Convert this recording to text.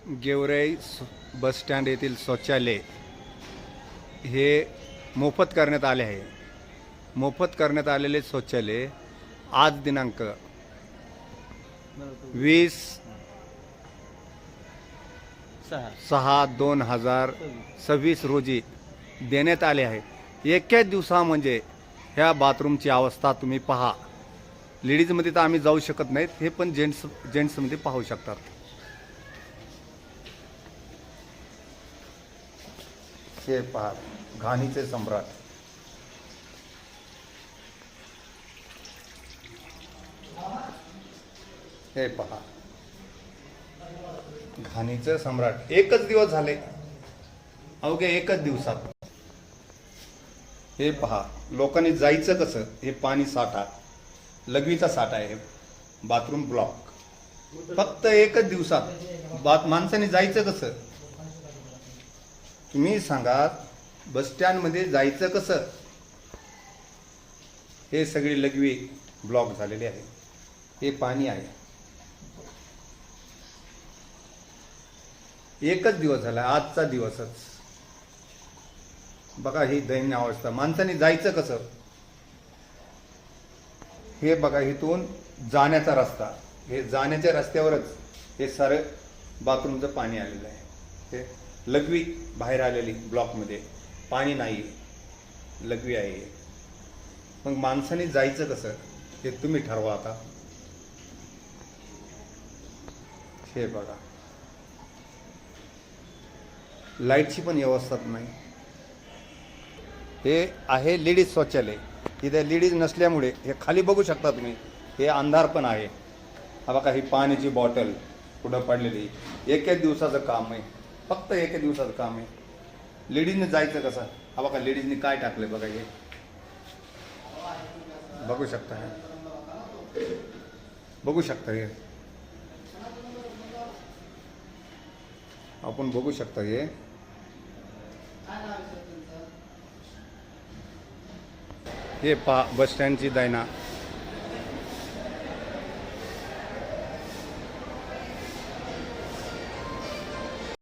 Georai bus stand येथील शौचालय हे मोफत करण्यात आले आहे. मोफत करण्यात आलेले शौचालय आज दिनांक 20/6/2026 रोजी देण्यात आले आहे. एका दिवसा म्हणजे ह्या बाथरूमची अवस्था तुम्ही पहा. लेडीजमध्ये तर आम्ही जाऊ शकत नाहीत, हे पण जेंट्समध्ये पाहू शकतात. हे पहा, घाणीचे सम्राट. हे पहा, घाणीचे सम्राट. एकच दिवस झाले, अवघ्या एकच दिवसात. हे पहा, लोकांनी जायचं कसं? हे पाणी साठा, लघवीचा साठा आहे, बाथरूम ब्लॉक. फक्त एकच दिवसात माणसाने जायचं कसं? तुम्ही सांगा, बस स्टँड मध्ये जायचं कसं? हे सगळी लघवी ब्लॉक झालेली आहे. हे पाणी आहे. एकच दिवस झाला, आजचा दिवसच. बघा ही दयनीय अवस्था. माणसाने जायचं कसं? हे बघा, इथून जाण्याचा रस्ता, हे जाण्याच्या रस्त्यावरच हे सारं बाथरूमचं पाणी आलेलं आहे. हे लघवी बाहेर आलेली, ब्लॉकमध्ये पाणी नाही, लघवी आहे. मग माणसाने जायचं कसं? हे तुम्ही ठरवा आता. हे बघा, लाईटची पण व्यवस्था नाही. हे आहे लेडीज शौचालय. इथे लेडीज नसल्यामुळे हे खाली बघू शकता तुम्ही, हे अंधार पण आहे. हा बघा, ही पाण्याची बॉटल पुढं पडलेली. एकाच दिवसाचं काम आहे, फक्त एका दिवसाचं काम आहे. लेडीजने जायचं कसं? हा बघा, लेडीजने काय टाकलंय बघा. हे बघू शकता, हे बघू शकता. हे आपण बघू शकता. हे पहा, बस स्टँडची दैना.